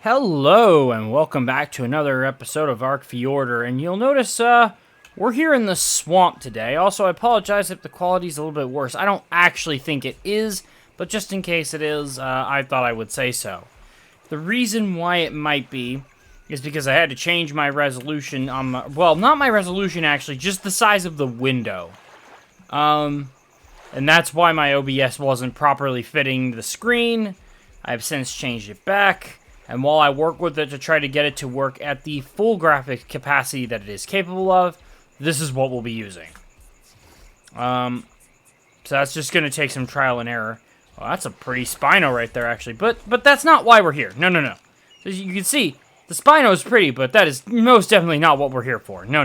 Hello, and welcome back to another episode of ARK Fjordur, and you'll notice, we're here in the swamp today. Also, I apologize if the quality's a little bit worse. I don't actually think it is, but just in case it is, I thought I would say so. The reason why it might be is because I had to change my resolution on my, well, not my resolution actually, just the size of the window. And that's why my OBS wasn't properly fitting the screen. I've since changed it back. And while I work with it to try to get it to work at the full graphic capacity that it is capable of, this is what we'll be using. So that's just going to take some trial and error. Well, that's a pretty Spino right there, actually. But that's not why we're here. No. As you can see, the Spino is pretty, but that is most definitely not what we're here for. No.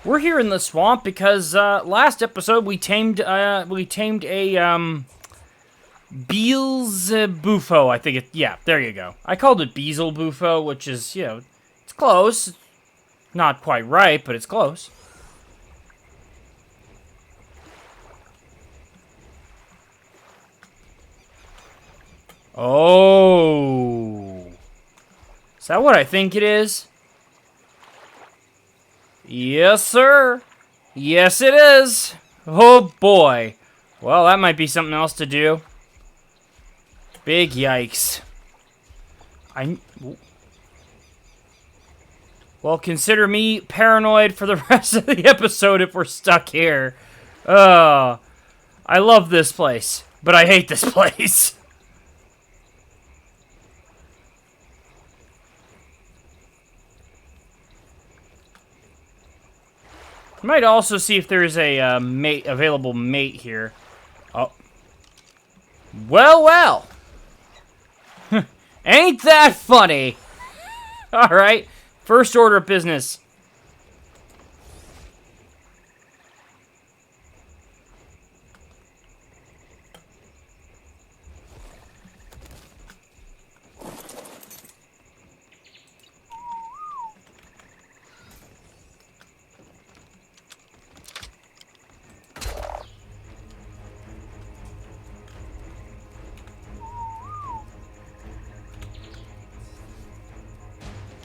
We're here in the swamp because last episode we tamed a Beelzebufo, I think it, yeah, there you go. I called it Beelzebufo, which is, you know, it's close. Not quite right, but it's close. Oh. Is that what I think it is? Yes, sir. Yes, it is. Oh, boy. Well, that might be something else to do. Big yikes. Well, consider me paranoid for the rest of the episode if we're stuck here. I love this place, but I hate this place. I might also see if there's a available mate here. Oh. Well. Ain't that funny? Alright, first order of business.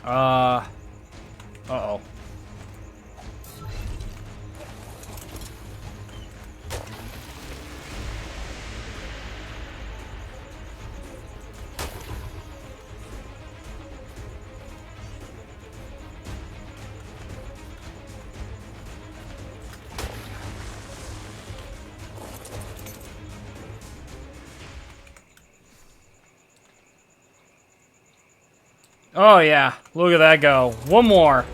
Uh-oh. Oh, yeah. Look at that go. One more.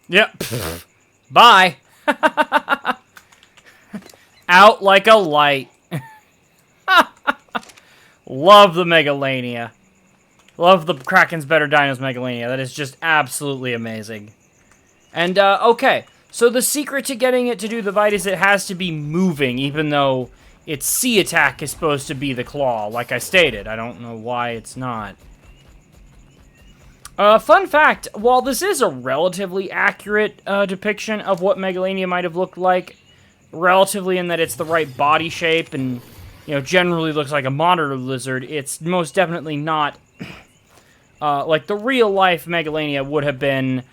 Yep. Bye. Out like a light. Love the Megalania. Love the Kraken's Better Dinos Megalania. That is just absolutely amazing. And, okay. So the secret to getting it to do the bite is it has to be moving, even though its C attack is supposed to be the claw, like I stated. I don't know why it's not. Fun fact, while this is a relatively accurate depiction of what Megalania might have looked like, relatively in that it's the right body shape and, you know, generally looks like a monitor lizard, it's most definitely not like the real-life Megalania would have been,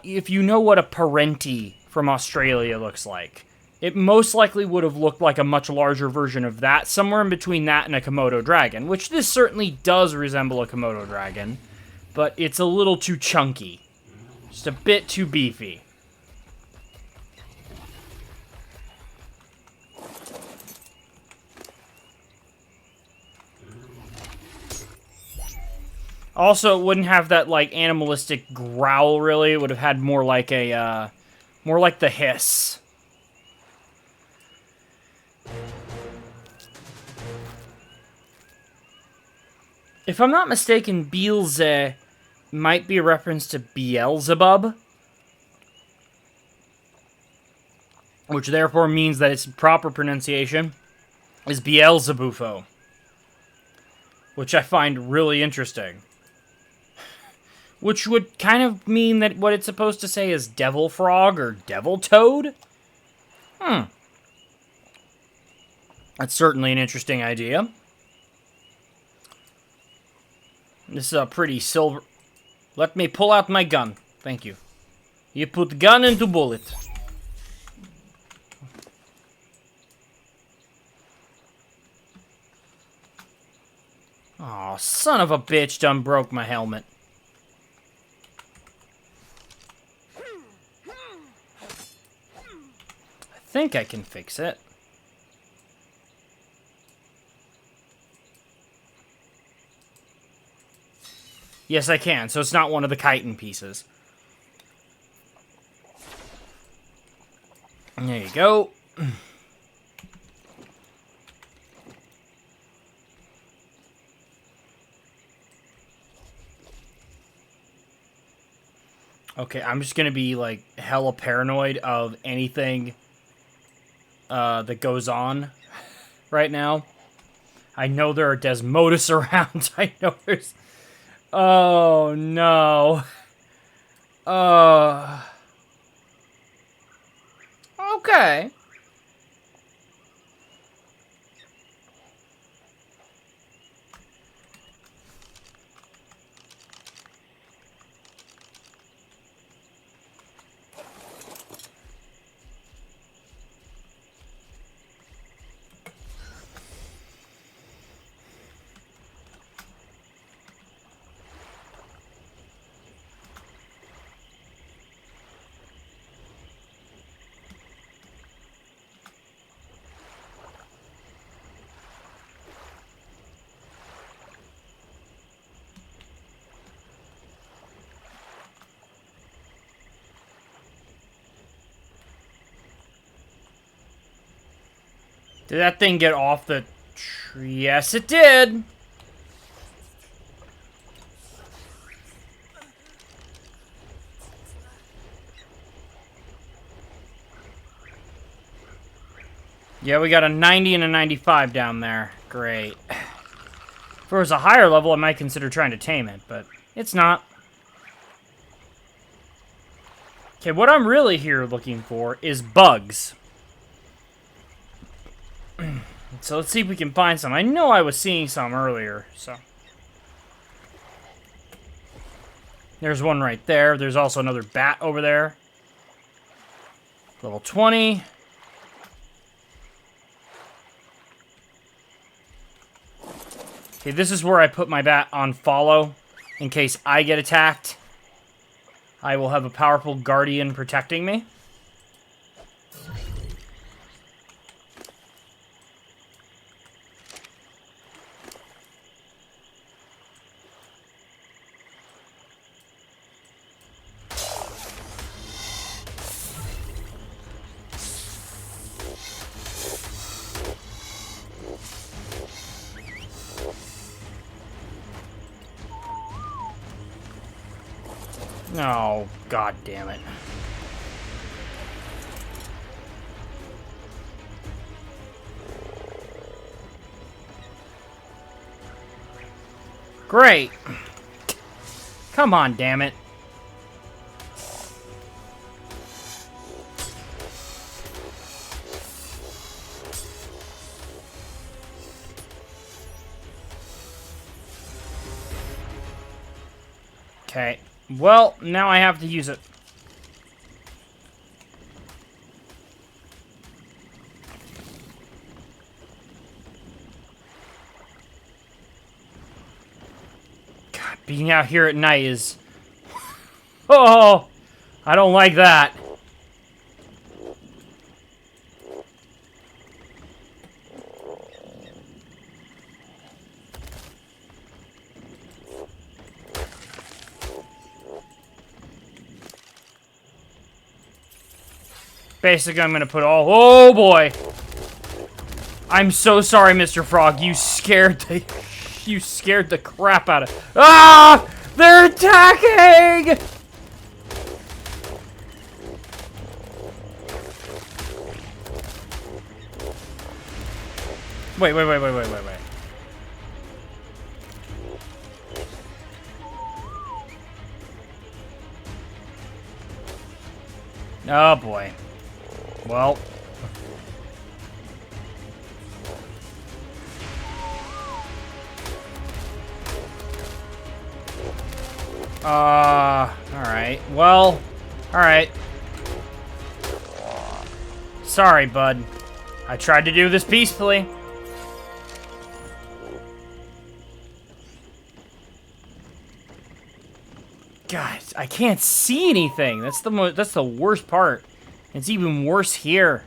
if you know what a Parenti from Australia looks like. It most likely would have looked like a much larger version of that, somewhere in between that and a Komodo dragon, which this certainly does resemble a Komodo dragon, but it's a little too chunky. Just a bit too beefy. Also, it wouldn't have that, like, animalistic growl, really. It would have had more like a, more like the hiss. If I'm not mistaken, Beelze might be a reference to Beelzebub, which therefore means that its proper pronunciation is Beelzebufo. which I find really interesting. Which would kind of mean that what it's supposed to say is devil frog or devil toad? That's certainly an interesting idea. This is a pretty silver... Let me pull out my gun. Thank you. You put gun into bullet. Oh, son of a bitch done broke my helmet. I think I can fix it. Yes, I can, so it's not one of the chitin pieces. There you go. Okay, I'm just gonna be, like, hella paranoid of anything that goes on right now. I know there are Desmodus around. I know there's... Oh, no. Okay. Did that thing get off the tree? Yes, it did. Yeah, we got a 90 and a 95 down there. Great. If it was a higher level, I might consider trying to tame it, but it's not. Okay, what I'm really here looking for is bugs. So let's see if we can find some. I know I was seeing some earlier, so. There's one right there. There's also another bat over there. Level 20. Okay, this is where I put my bat on follow. In case I get attacked, I will have a powerful guardian protecting me. Oh, god damn it. Great. Come on, damn it. Okay. Well, now I have to use it. God, being out here at night is... Oh! I don't like that. Basically, I'm gonna put all... Oh, boy! I'm so sorry, Mr. Frog. You scared the... You scared the crap out of... Ah! They're attacking! Wait. Oh, boy. Well. Alright. Well, alright. Sorry, bud. I tried to do this peacefully. God, I can't see anything. That's the worst part. It's even worse here.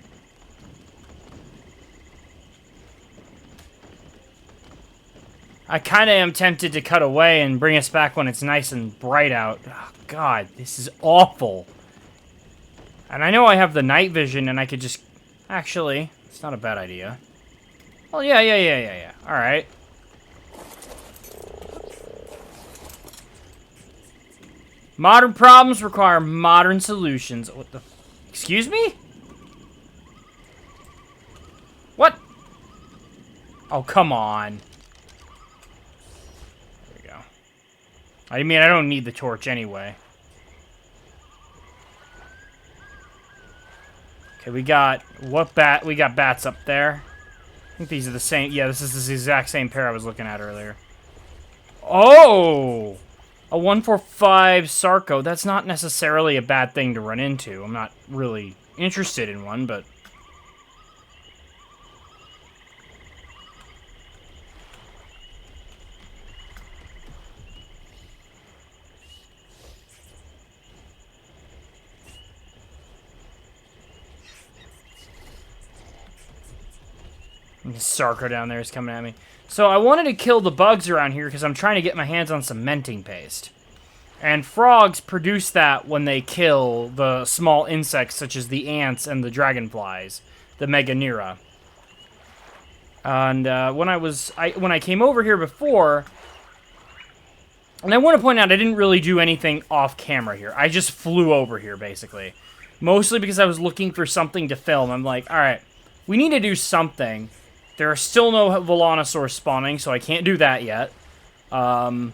I kind of am tempted to cut away and bring us back when it's nice and bright out. Oh, God, this is awful. And I know I have the night vision and I could just... Actually, it's not a bad idea. Oh, yeah. All right. Modern problems require modern solutions. What the... Excuse me? What? Oh, come on. There we go. I mean, I don't need the torch anyway. Okay, we got... What bat? We got bats up there. I think these are the same... Yeah, this is the exact same pair I was looking at earlier. Oh! A 145 Sarco. That's not necessarily a bad thing to run into. I'm not really interested in one, but... Sarco down there is coming at me. So I wanted to kill the bugs around here because I'm trying to get my hands on cementing paste. And frogs produce that when they kill the small insects such as the ants and the dragonflies, the Meganeura. And when I came over here before, and I want to point out I didn't really do anything off camera here. I just flew over here basically, mostly because I was looking for something to film. I'm like, all right, we need to do something. There are still no Volanosaurs spawning, so I can't do that yet. I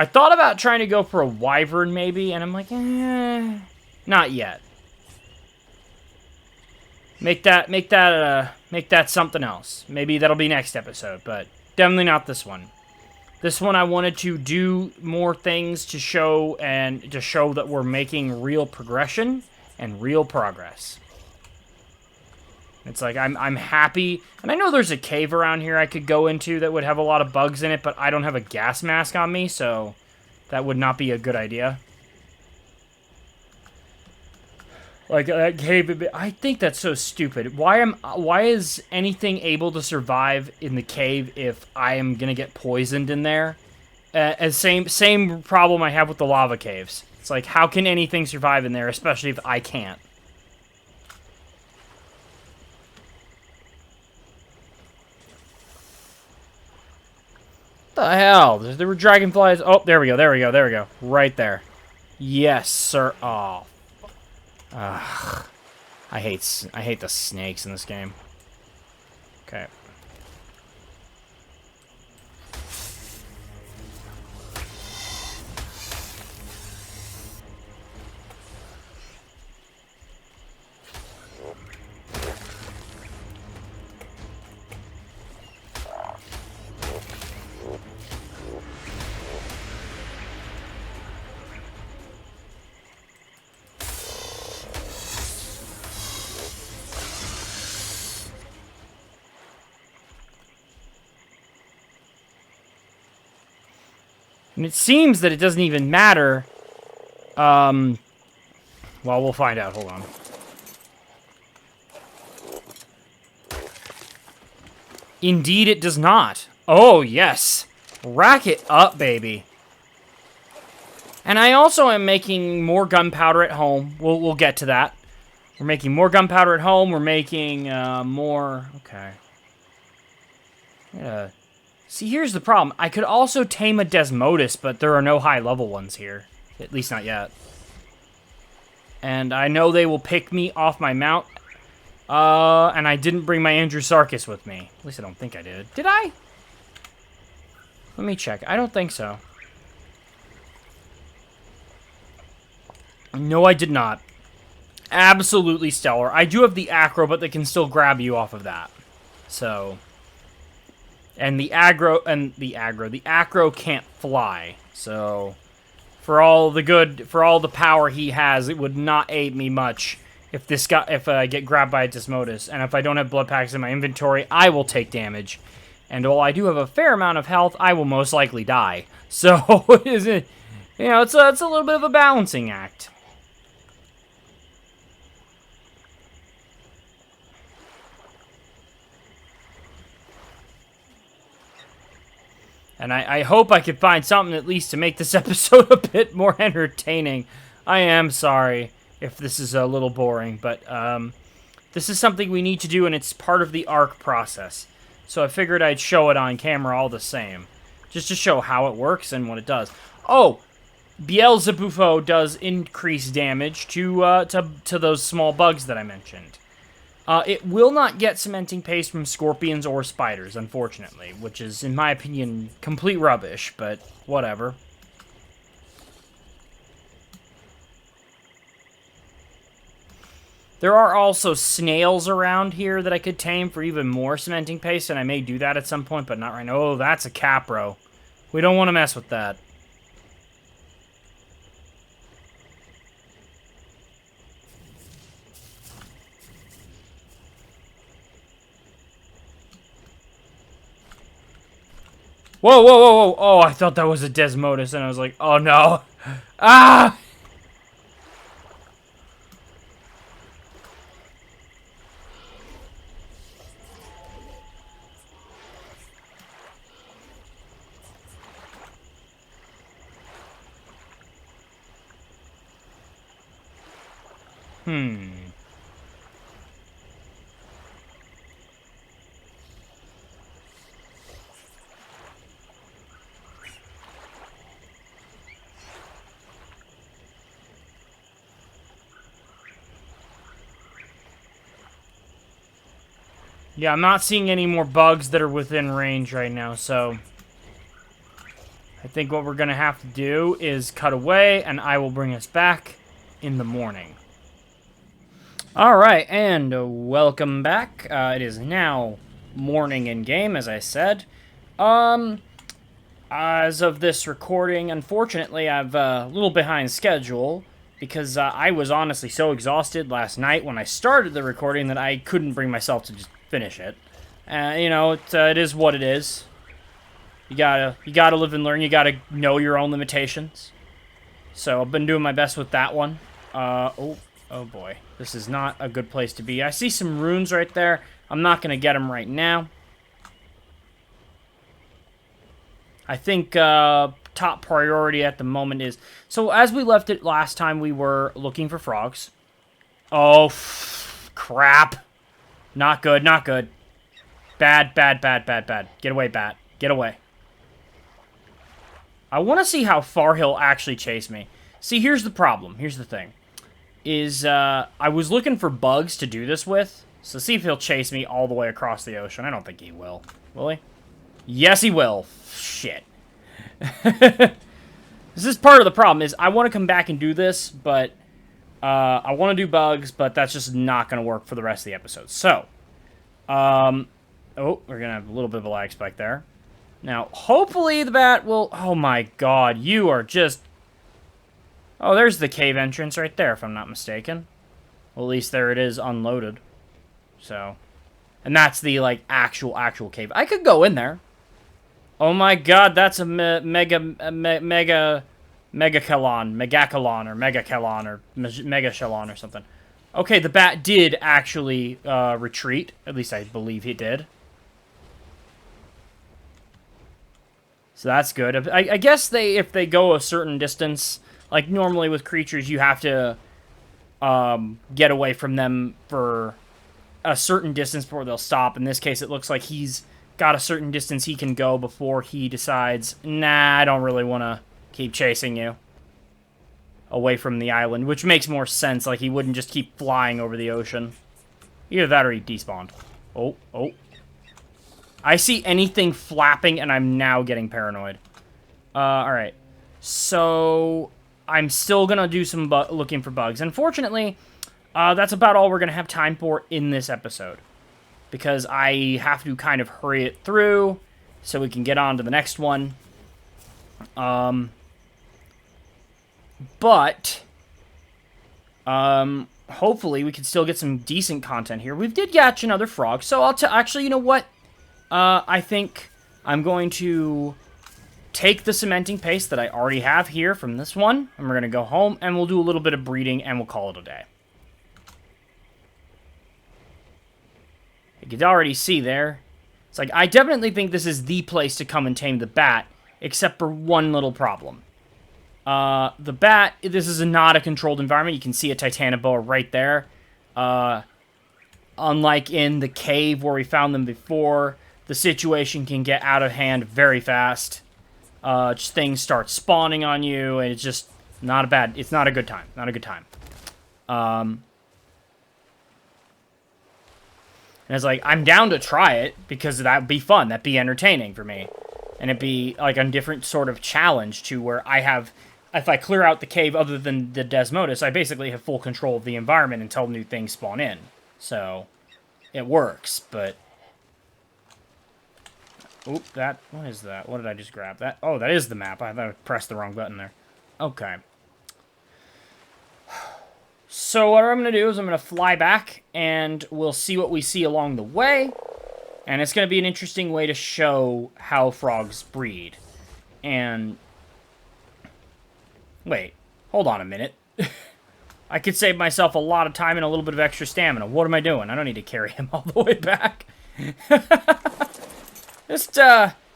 thought about trying to go for a wyvern, maybe, and I'm like, not yet. Make that something else. Maybe that'll be next episode, but definitely not this one. This one I wanted to do more things to show that we're making real progression and real progress. It's like, I'm happy. And I know there's a cave around here I could go into that would have a lot of bugs in it, but I don't have a gas mask on me, so that would not be a good idea. Like, that cave, I think that's so stupid. Why is anything able to survive in the cave if I am gonna get poisoned in there? Same problem I have with the lava caves. It's like, how can anything survive in there, especially if I can't? The hell? There were dragonflies. Oh, there we go. Right there. Yes, sir. Oh. Ugh. I hate the snakes in this game. Okay. And it seems that it doesn't even matter. Well, we'll find out. Hold on. Indeed, it does not. Oh, yes. Rack it up, baby. And I also am making more gunpowder at home. We'll get to that. We're making more gunpowder at home. We're making more... Okay. Yeah. See, here's the problem. I could also tame a Desmodus, but there are no high-level ones here. At least not yet. And I know they will pick me off my mount. And I didn't bring my Andrewsarchus with me. At least I don't think I did. Did I? Let me check. I don't think so. No, I did not. absolutely stellar. I do have the acro, but they can still grab you off of that. So, and the acro can't fly. So, for all the power he has, it would not aid me much if I get grabbed by a Desmodus. And if I don't have blood packs in my inventory, I will take damage. And while I do have a fair amount of health, I will most likely die. So, it's a little bit of a balancing act. And I hope I could find something at least to make this episode a bit more entertaining. I am sorry if this is a little boring, but this is something we need to do, and it's part of the ARK process. So I figured I'd show it on camera all the same, just to show how it works and what it does. Oh, Beelzebufo does increase damage to those small bugs that I mentioned. It will not get cementing paste from scorpions or spiders, unfortunately, which is, in my opinion, complete rubbish, but whatever. There are also snails around here that I could tame for even more cementing paste, and I may do that at some point, but not right now. Oh, that's a capro. We don't want to mess with that. Whoa, whoa, whoa, whoa. Oh, I thought that was a Desmodus, and I was like, oh no. Ah! Yeah, I'm not seeing any more bugs that are within range right now, so I think what we're going to have to do is cut away, and I will bring us back in the morning. Alright, and welcome back. It is now morning in-game, as I said. As of this recording, unfortunately, I'm a little behind schedule, because I was honestly so exhausted last night when I started the recording that I couldn't bring myself to just finish it. It is what it is. You gotta live and learn. You gotta know your own limitations. So I've been doing my best with that one. Oh boy, this is not a good place to be. I see some runes right there. I'm not gonna get them right now. I think top priority at the moment is, so as we left it last time, we were looking for frogs. Oh crap. Not good, not good. Bad, bad, bad, bad, bad. Get away, bat. Get away. I want to see how far he'll actually chase me. See, here's the problem. Here's the thing. I was looking for bugs to do this with. So see if he'll chase me all the way across the ocean. I don't think he will. Will he? Yes, he will. Shit. This is part of the problem, is I want to come back and do this, but I want to do bugs, but that's just not going to work for the rest of the episode. So, oh, we're going to have a little bit of a lag spike there. Now, hopefully the bat will... Oh my god, you are just... Oh, there's the cave entrance right there, if I'm not mistaken. Well, at least there it is, unloaded. So, and that's the, like, actual cave. I could go in there. Oh my god, that's a megachelon, or megachelon or something. Okay, the bat did actually retreat. At least I believe he did. So that's good. I guess if they go a certain distance, like normally with creatures, you have to get away from them for a certain distance before they'll stop. In this case, it looks like he's got a certain distance he can go before he decides, nah, I don't really want to keep chasing you away from the island, which makes more sense. Like, he wouldn't just keep flying over the ocean. Either that or he despawned. Oh. I see anything flapping, and I'm now getting paranoid. Alright. So, I'm still gonna do some looking for bugs. Unfortunately, that's about all we're going to have time for in this episode. Because I have to kind of hurry it through so we can get on to the next one. But hopefully we can still get some decent content here. We did catch another frog, so actually, you know what? I think I'm going to take the cementing paste that I already have here from this one, and we're going to go home, and we'll do a little bit of breeding, and we'll call it a day. You can already see there. It's like, I definitely think this is the place to come and tame the bat, except for one little problem. The bat, this is not a controlled environment. You can see a titanoboa right there. Unlike in the cave where we found them before, the situation can get out of hand very fast. Just things start spawning on you, and it's just it's not a good time. Not a good time. And it's like, I'm down to try it, because that'd be fun. That'd be entertaining for me. And it'd be, like, a different sort of challenge to where I have, if I clear out the cave other than the Desmodus, I basically have full control of the environment until new things spawn in. So, it works, but... Oop, what is that? What did I just grab? Oh, that is the map. I thought I pressed the wrong button there. Okay. So what I'm going to do is I'm going to fly back, and we'll see what we see along the way. And it's going to be an interesting way to show how frogs breed. And... Wait, hold on a minute. I could save myself a lot of time and a little bit of extra stamina. What am I doing? I don't need to carry him all the way back. Just,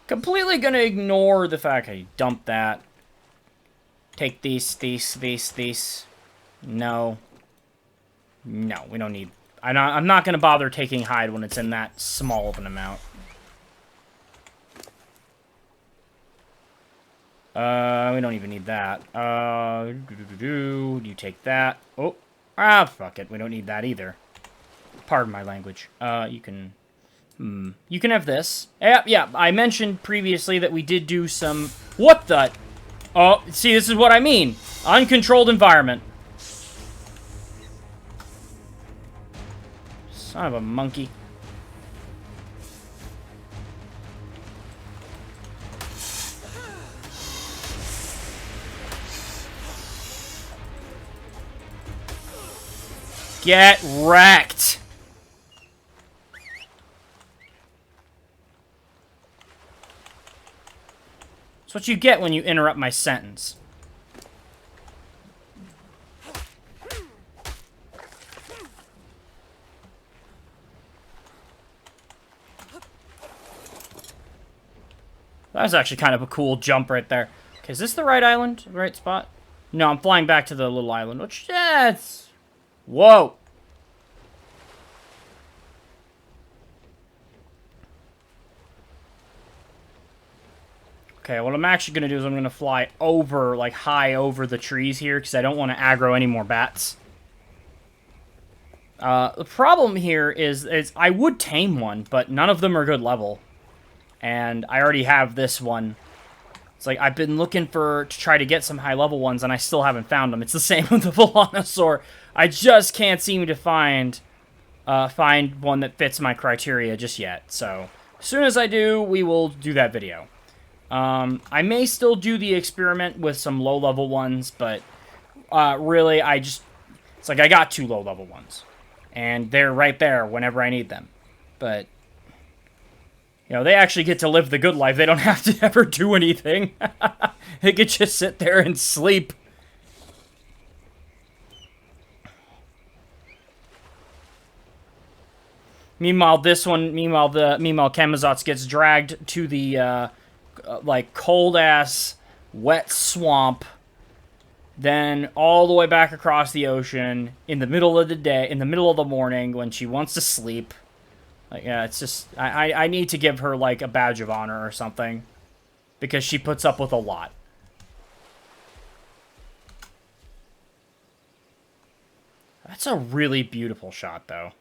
completely gonna ignore the fact I dumped that. Take these. No. No, we don't need... I'm not gonna bother taking hide when it's in that small of an amount. We don't even need that. You take that. Oh. Fuck it. We don't need that either. Pardon my language. You can... You can have this. Yeah, I mentioned previously that we did do some... What the... Oh, see, this is what I mean. Uncontrolled environment. Son of a monkey. Get wrecked. That's what you get when you interrupt my sentence. That was actually kind of a cool jump right there. Okay, is this the right island? The right spot? No, I'm flying back to the little island, which, it's... Whoa! Okay, what I'm actually going to do is I'm going to fly over, like, high over the trees here, because I don't want to aggro any more bats. The problem here is I would tame one, but none of them are good level. And I already have this one. It's like, I've been looking to try to get some high-level ones, and I still haven't found them. It's the same with the Volanosaur. I just can't seem to find one that fits my criteria just yet. So, as soon as I do, we will do that video. I may still do the experiment with some low-level ones, but really, it's like I got 2 low-level ones. And they're right there whenever I need them. But, you know, they actually get to live the good life. They don't have to ever do anything. They could just sit there and sleep. Meanwhile, Camazotz gets dragged to the, like, cold-ass, wet swamp, then all the way back across the ocean, in the middle of the day, in the middle of the morning, when she wants to sleep. Like, yeah, it's just, I need to give her, like, a badge of honor or something, because she puts up with a lot. That's a really beautiful shot, though.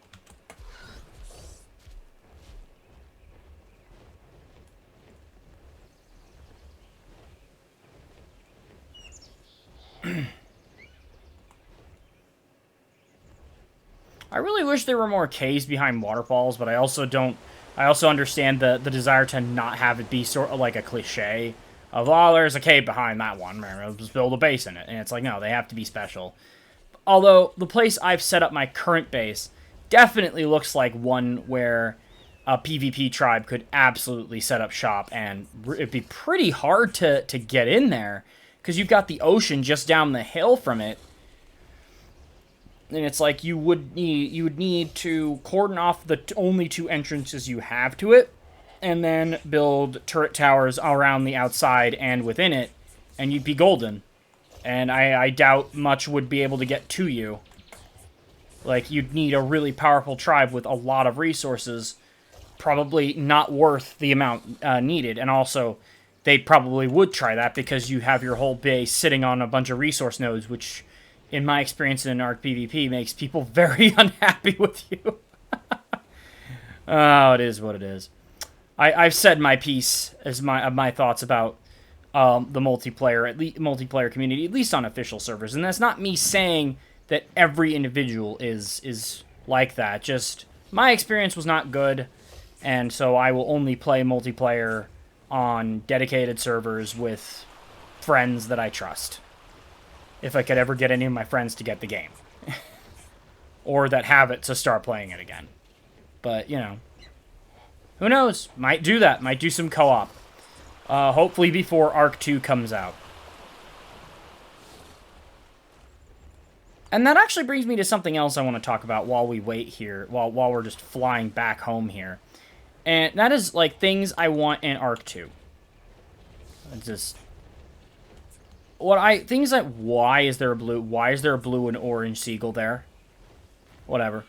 really wish there were more caves behind waterfalls, but I also don't... I also understand the desire to not have it be sort of like a cliche of, oh, there's a cave behind that one, man, just build a base in it. And it's like, no, they have to be special. Although, the place I've set up my current base definitely looks like one where a PvP tribe could absolutely set up shop, and it'd be pretty hard to get in there, because you've got the ocean just down the hill from it. And it's like you would need to cordon off the only 2 entrances you have to it, and then build turret towers around the outside and within it, and you'd be golden. And I doubt much would be able to get to you. Like, you'd need a really powerful tribe with a lot of resources, probably not worth the amount needed. And also, they probably would try that because you have your whole base sitting on a bunch of resource nodes, which, in my experience in ARK PvP, makes people very unhappy with you. Oh, it is what it is. I've said my piece as my thoughts about the multiplayer community, at least on official servers, and that's not me saying that every individual is like that. Just my experience was not good, and so I will only play multiplayer on dedicated servers with friends that I trust. If I could ever get any of my friends to get the game. Or that have it to start playing it again. But, you know. Who knows? Might do that. Might do some co-op. Hopefully before ARK 2 comes out. And that actually brings me to something else I want to talk about while we wait here. While we're just flying back home here. And that is, like, things I want in ARK 2. It's just... things like, why is there a blue and orange seagull there? Whatever.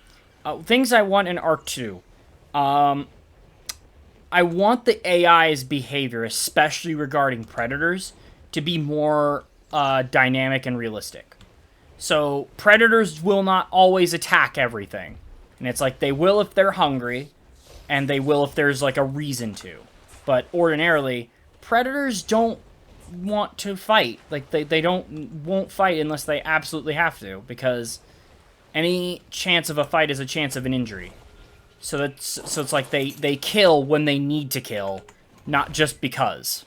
Things I want in ARK 2. I want the AI's behavior, especially regarding predators, to be more dynamic and realistic. So, predators will not always attack everything. And it's like, they will if they're hungry, and they will if there's, like, a reason to. But ordinarily, predators don't want to fight. Like, they won't fight unless they absolutely have to, because any chance of a fight is a chance of an injury. So it's like they kill when they need to kill, not just because.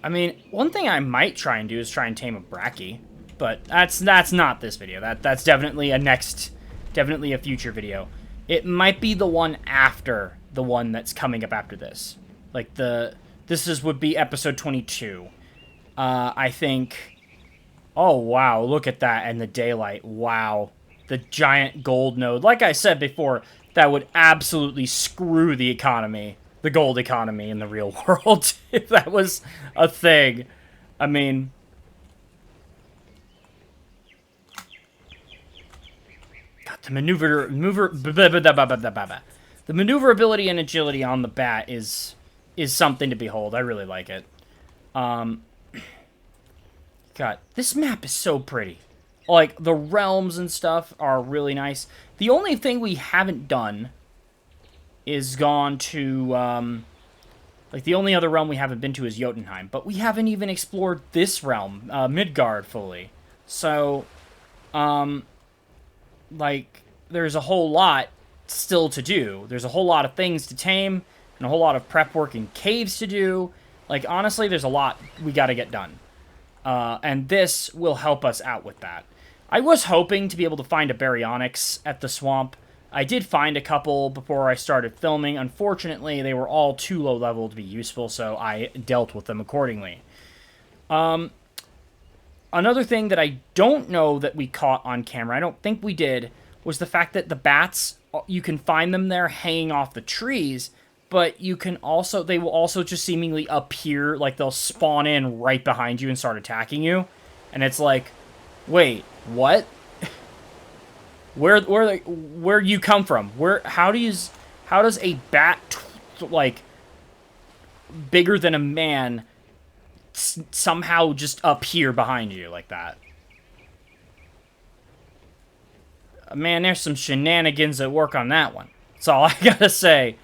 I mean, one thing I might try and do is try and tame a Bracky, but that's not this video. That's definitely definitely a future video. It might be the one after the one that's coming up after this. Like would be episode 22. I think. Oh wow, look at that and the daylight. Wow, the giant gold node. Like I said before, that would absolutely screw the economy. The gold economy in the real world, if that was a thing. I mean... God, the maneuverability and agility on the bat is something to behold. I really like it. God, this map is so pretty. Like, the realms and stuff are really nice. The only thing we haven't done is gone to, like, the only other realm we haven't been to is Jotunheim, but we haven't even explored this realm, Midgard, fully. So, like, there's a whole lot still to do. There's a whole lot of things to tame, and a whole lot of prep work in caves to do. Like, honestly, there's a lot we gotta get done. And this will help us out with that. I was hoping to be able to find a baryonyx at the swamp. I did find a couple before I started filming. Unfortunately, they were all too low level to be useful, so I dealt with them accordingly. Another thing that I don't know that we caught on camera, I don't think we did, was the fact that the bats, you can find them there hanging off the trees, but you can also, they will also just seemingly appear, like they'll spawn in right behind you and start attacking you. And it's like, wait, what? Where you come from? How does a bat, like, bigger than a man somehow just appear behind you like that. Man, there's some shenanigans at work on that one. That's all I gotta say.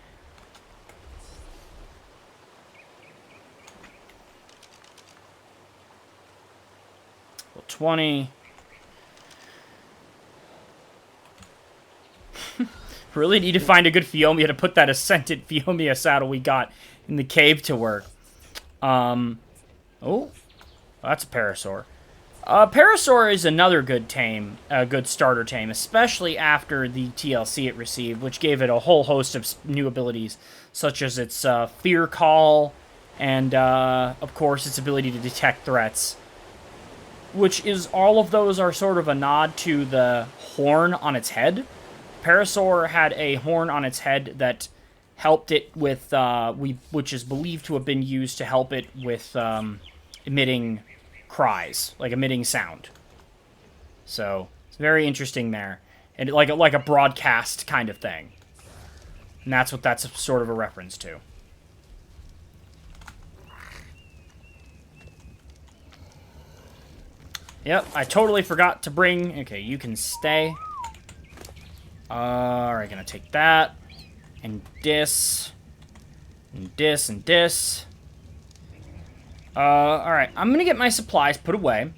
20. Really need to find a good Phiomia to put that Ascendant Phiomia saddle we got in the cave to work. Oh, that's a Parasaur. Parasaur is another good tame, good starter tame, especially after the TLC it received, which gave it a whole host of new abilities, such as its Fear Call, and, of course, its ability to detect threats. Which is, all of those are sort of a nod to the horn on its head. Parasaur had a horn on its head that helped it with, which is believed to have been used to help it with, emitting cries, like emitting sound. So, it's very interesting there. And like a broadcast kind of thing. And that's what that's sort of a reference to. Yep, I totally forgot to bring... Okay, you can stay. Alright, gonna take that. And this. And this, and this. Alright, I'm gonna get my supplies put away.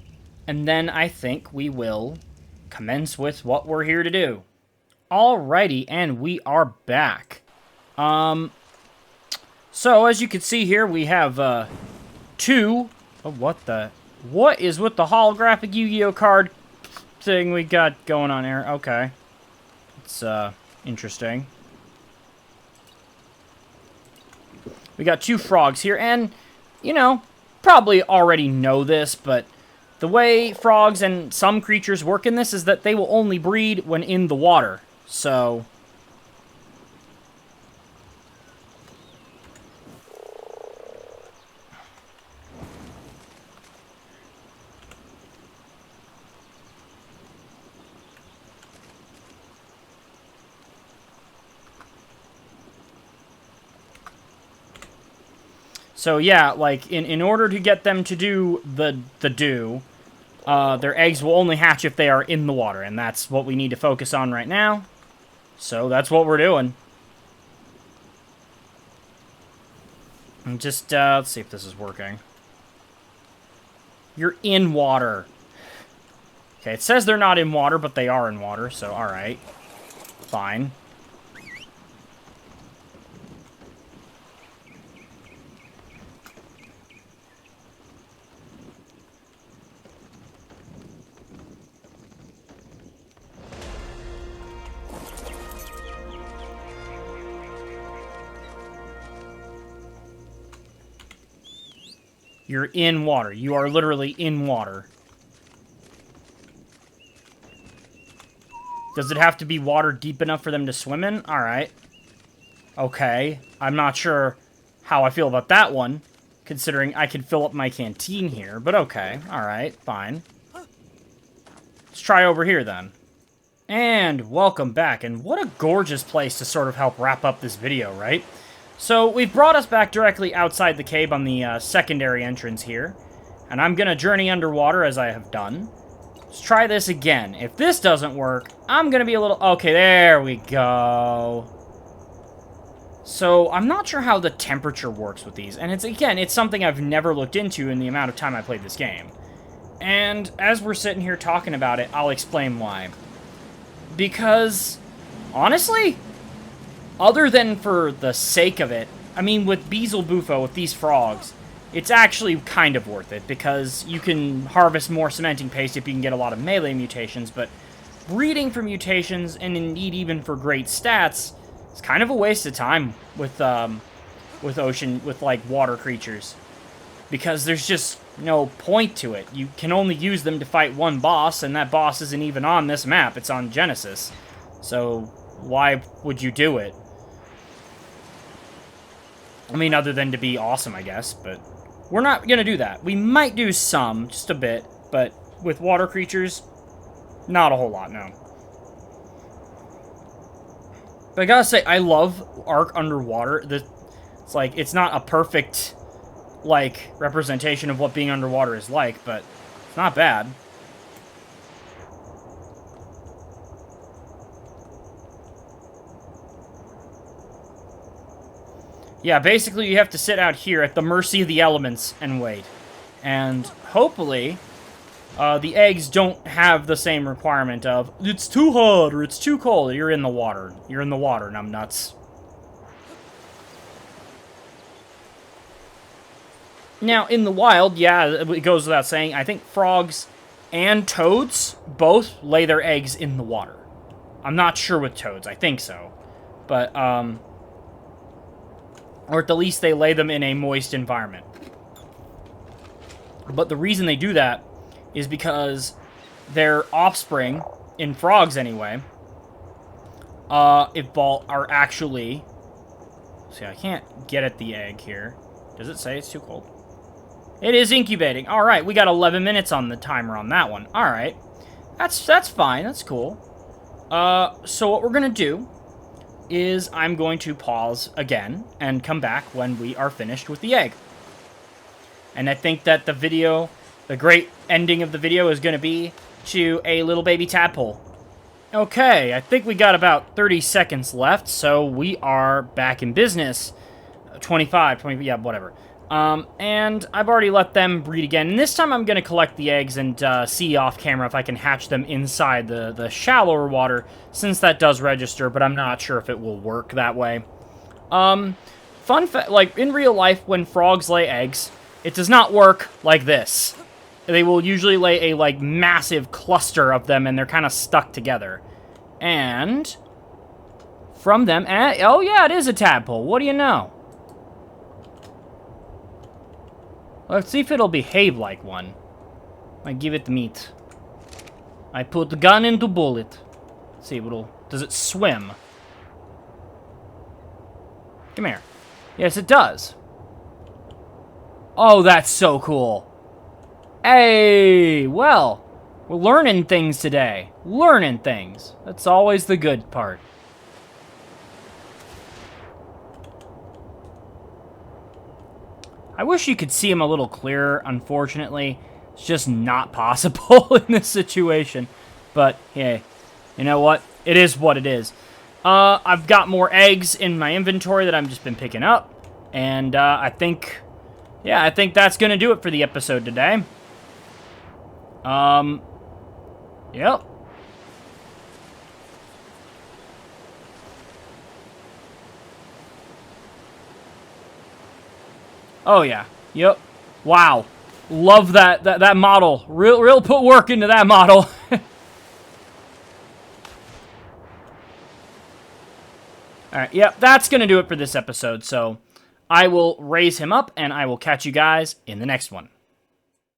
And then I think we will commence with what we're here to do. Alrighty, and we are back. So, as you can see here, we have, two... Oh, what the... What is with the holographic Yu-Gi-Oh card thing we got going on here? Okay. It's, interesting. We got two frogs here, and, you know, probably already know this, but the way frogs and some creatures work in this is that they will only breed when in the water. So... So yeah, like, in order to get them to do the do, their eggs will only hatch if they are in the water, and that's what we need to focus on right now. So that's what we're doing. And just, let's see if this is working. You're in water. Okay, it says they're not in water, but they are in water, so alright. Fine. You're in water. You are literally in water. Does it have to be water deep enough for them to swim in? Alright. Okay. I'm not sure how I feel about that one, considering I can fill up my canteen here, but okay. Alright, fine. Let's try over here, then. And welcome back, and what a gorgeous place to sort of help wrap up this video, right? So, we've brought us back directly outside the cave on the secondary entrance here. And I'm gonna journey underwater as I have done. Let's try this again. If this doesn't work, I'm gonna be a little... Okay, there we go. So, I'm not sure how the temperature works with these. And it's, again, it's something I've never looked into in the amount of time I played this game. And as we're sitting here talking about it, I'll explain why. Because, honestly... Other than for the sake of it, I mean, with Beelzebufo, with these frogs, it's actually kind of worth it, because you can harvest more cementing paste if you can get a lot of melee mutations, but breeding for mutations, and indeed even for great stats, is kind of a waste of time with like, water creatures. Because there's just no point to it. You can only use them to fight one boss, and that boss isn't even on this map, it's on Genesis. So, why would you do it? I mean, other than to be awesome, I guess, but we're not gonna do that. We might do some, just a bit, but with water creatures, not a whole lot, no. But I gotta say, I love ARK Underwater. It's like, it's not a perfect, like, representation of what being underwater is like, but it's not bad. Yeah, basically you have to sit out here at the mercy of the elements and wait. And hopefully, the eggs don't have the same requirement of, it's too hot or it's too cold. You're in the water. You're in the water, numbnuts. Now, in the wild, yeah, it goes without saying, I think frogs and toads both lay their eggs in the water. I'm not sure with toads. I think so. But, or at the least they lay them in a moist environment. But the reason they do that is because their offspring, in frogs anyway, are actually... See, I can't get at the egg here. Does it say it's too cold? It is incubating. All right, we got 11 minutes on the timer on that one. All right. That's fine. That's cool. So what we're going to do is I'm going to pause again and come back when we are finished with the egg. And I think that the video, the great ending of the video is going to be to a little baby tadpole. Okay, I think we got about 30 seconds left, so we are back in business. 25, 20, yeah, whatever. And I've already let them breed again. And this time I'm going to collect the eggs and see off camera if I can hatch them inside the shallower water, since that does register, but I'm not sure if it will work that way. Fun fact, like, in real life, when frogs lay eggs, it does not work like this. They will usually lay a, like, massive cluster of them, and they're kind of stuck together. And from them, oh yeah, it is a tadpole. What do you know? Let's see if it'll behave like one. I give it meat. I put the gun into bullet. Let's see, does it swim? Come here. Yes, it does. Oh, that's so cool. Hey, well, we're learning things today. Learning things. That's always the good part. I wish you could see him a little clearer. Unfortunately, it's just not possible in this situation. But, hey, you know what? It is what it is. I've got more eggs in my inventory that I've just been picking up. And, I think that's going to do it for the episode today. Yep. Oh, yeah. Yep. Wow. Love that model. Real put work into that model. Alright, yep, that's going to do it for this episode. So, I will raise him up, and I will catch you guys in the next one.